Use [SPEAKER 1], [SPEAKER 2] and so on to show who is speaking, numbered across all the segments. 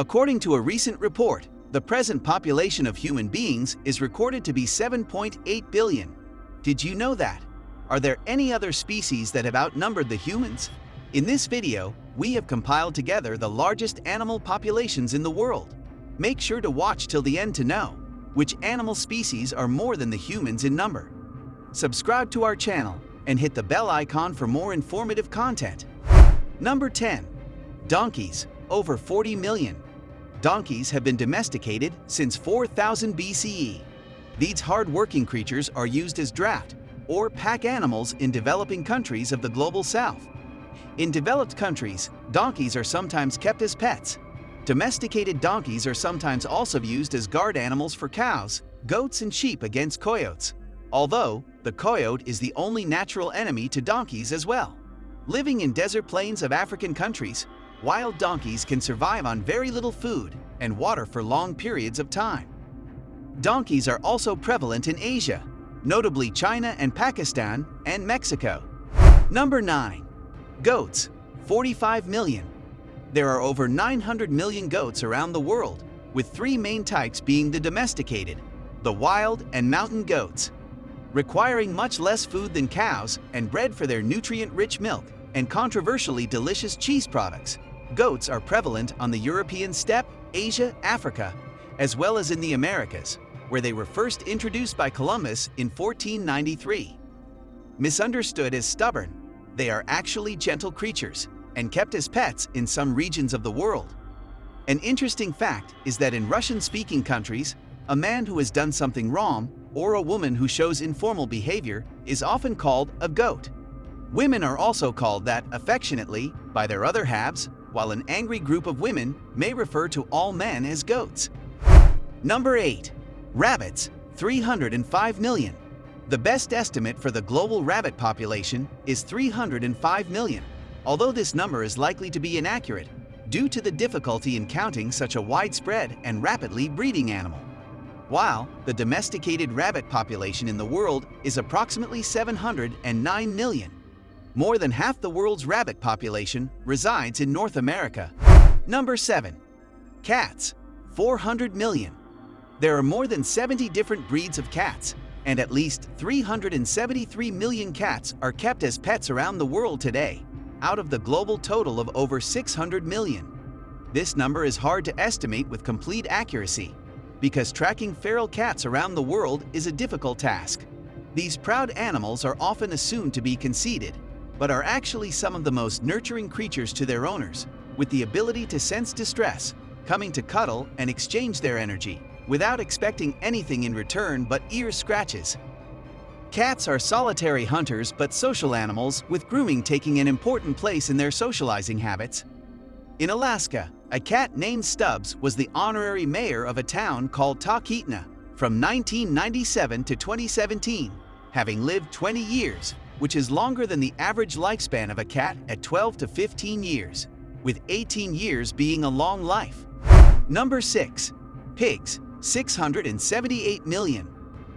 [SPEAKER 1] According to a recent report, the present population of human beings is recorded to be 7.8 billion. Did you know that? Are there any other species that have outnumbered the humans? In this video, we have compiled together the largest animal populations in the world. Make sure to watch till the end to know which animal species are more than the humans in number. Subscribe to our channel and hit the bell icon for more informative content. Number 10. Donkeys, over 40 million. Donkeys have been domesticated since 4000 BCE. These hard-working creatures are used as draft or pack animals in developing countries of the global south. In developed countries, donkeys are sometimes kept as pets. Domesticated donkeys are sometimes also used as guard animals for cows, goats, and sheep against coyotes, although the coyote is the only natural enemy to donkeys as well. Living in desert plains of African countries, wild donkeys can survive on very little food and water for long periods of time. Donkeys are also prevalent in Asia, notably China and Pakistan and Mexico. Number 9. Goats, 45 million. There are over 900 million goats around the world, with three main types being the domesticated, the wild, and mountain goats. Requiring much less food than cows and bred for their nutrient-rich milk and controversially delicious cheese products, goats are prevalent on the European steppe, Asia, Africa, as well as in the Americas, where they were first introduced by Columbus in 1493. Misunderstood as stubborn, they are actually gentle creatures and kept as pets in some regions of the world. An interesting fact is that in Russian-speaking countries, a man who has done something wrong or a woman who shows informal behavior is often called a goat. Women are also called that affectionately by their other halves, while an angry group of women may refer to all men as goats. Number 8. Rabbits, 305 million. The best estimate for the global rabbit population is 305 million, although this number is likely to be inaccurate due to the difficulty in counting such a widespread and rapidly breeding animal. While the domesticated rabbit population in the world is approximately 709 million, more than half the world's rabbit population resides in North America. Number 7. Cats, 400 million. There are more than 70 different breeds of cats, and at least 373 million cats are kept as pets around the world today, out of the global total of over 600 million. This number is hard to estimate with complete accuracy, because tracking feral cats around the world is a difficult task. These proud animals are often assumed to be conceited, but are actually some of the most nurturing creatures to their owners, with the ability to sense distress, coming to cuddle and exchange their energy, without expecting anything in return but ear scratches. Cats are solitary hunters but social animals, with grooming taking an important place in their socializing habits. In Alaska, a cat named Stubbs was the honorary mayor of a town called Talkeetna from 1997 to 2017, having lived 20 years, which is longer than the average lifespan of a cat at 12 to 15 years, with 18 years being a long life. Number 6. Pigs, 678 million.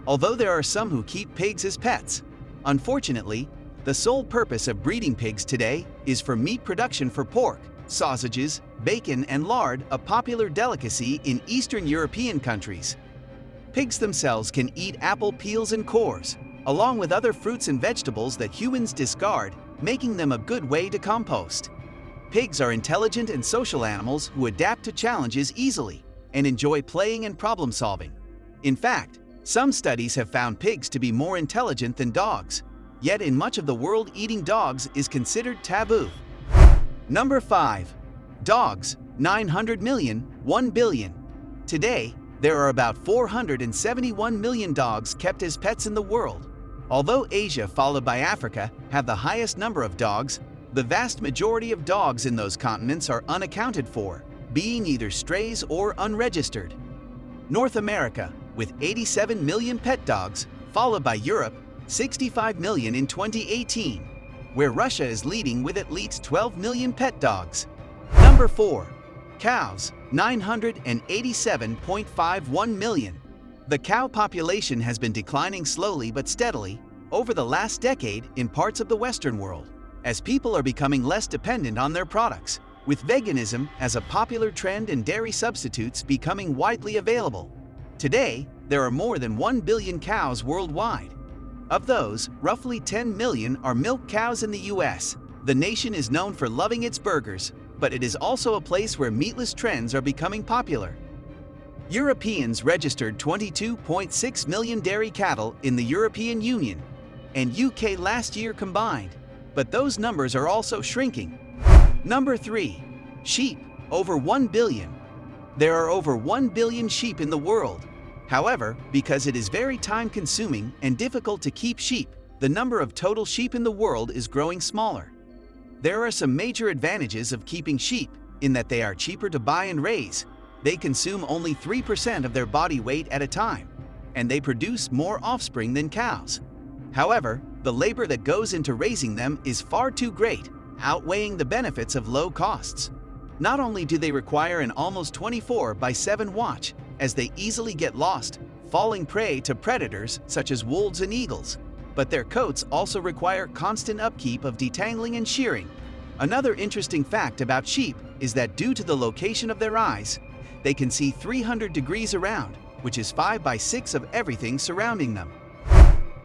[SPEAKER 1] Although there are some who keep pigs as pets, unfortunately, the sole purpose of breeding pigs today is for meat production for pork, sausages, bacon, and lard, a popular delicacy in Eastern European countries. Pigs themselves can eat apple peels and cores, along with other fruits and vegetables that humans discard, making them a good way to compost. Pigs are intelligent and social animals who adapt to challenges easily and enjoy playing and problem solving. In fact, some studies have found pigs to be more intelligent than dogs, yet in much of the world eating dogs is considered taboo. Number 5. Dogs, 900 million, 1 billion. Today, there are about 471 million dogs kept as pets in the world. Although Asia, followed by Africa, have the highest number of dogs, the vast majority of dogs in those continents are unaccounted for, being either strays or unregistered. North America, with 87 million pet dogs, followed by Europe, 65 million in 2018, where Russia is leading with at least 12 million pet dogs. Number 4. Cows, 987.51 million. The cow population has been declining slowly but steadily over the last decade in parts of the Western world, as people are becoming less dependent on their products, with veganism as a popular trend and dairy substitutes becoming widely available. Today, there are more than 1 billion cows worldwide. Of those, roughly 10 million are milk cows in the US. The nation is known for loving its burgers, but it is also a place where meatless trends are becoming popular. Europeans registered 22.6 million dairy cattle in the European Union and UK last year combined, but those numbers are also shrinking. Number 3. Sheep, over 1 billion. There are over 1 billion sheep in the world. However, because it is very time-consuming and difficult to keep sheep, the number of total sheep in the world is growing smaller. There are some major advantages of keeping sheep in that they are cheaper to buy and raise. They consume only 3% of their body weight at a time, and they produce more offspring than cows. However, the labor that goes into raising them is far too great, outweighing the benefits of low costs. Not only do they require an almost 24/7 watch, as they easily get lost, falling prey to predators such as wolves and eagles, but their coats also require constant upkeep of detangling and shearing. Another interesting fact about sheep is that due to the location of their eyes, they can see 300 degrees around, which is 5/6 of everything surrounding them.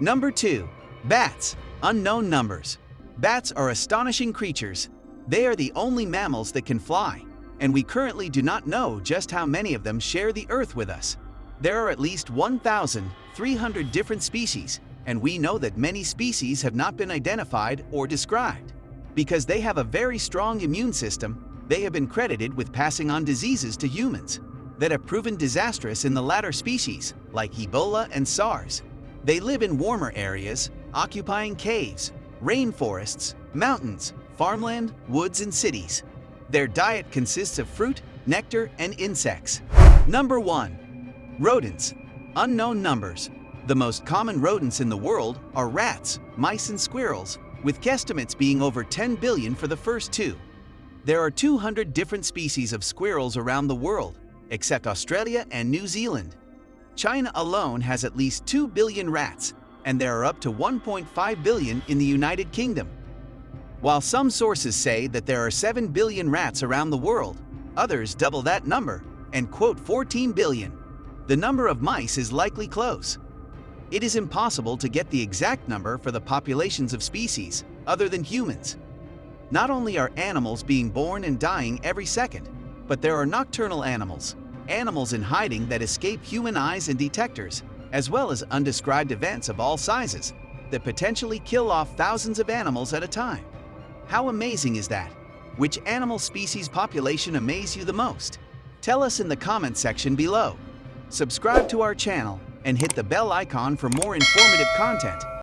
[SPEAKER 1] Number 2. Bats, unknown numbers. Bats are astonishing creatures. They are the only mammals that can fly, and we currently do not know just how many of them share the Earth with us. There are at least 1,300 different species, and we know that many species have not been identified or described. Because they have a very strong immune system, they have been credited with passing on diseases to humans that have proven disastrous in the latter species, like Ebola and SARS. They live in warmer areas, occupying caves, rainforests, mountains, farmland, woods, and cities. Their diet consists of fruit, nectar, and insects. Number 1. Rodents, unknown numbers. The most common rodents in the world are rats, mice, and squirrels, with guesstimates being over 10 billion for the first two. There are 200 different species of squirrels around the world, except Australia and New Zealand. China alone has at least 2 billion rats, and there are up to 1.5 billion in the United Kingdom. While some sources say that there are 7 billion rats around the world, others double that number and quote 14 billion. The number of mice is likely close. It is impossible to get the exact number for the populations of species other than humans. Not only are animals being born and dying every second, but there are nocturnal animals, animals in hiding that escape human eyes and detectors, as well as undescribed events of all sizes that potentially kill off thousands of animals at a time. How amazing is that? Which animal species population amazes you the most? Tell us in the comment section below. Subscribe to our channel and hit the bell icon for more informative content.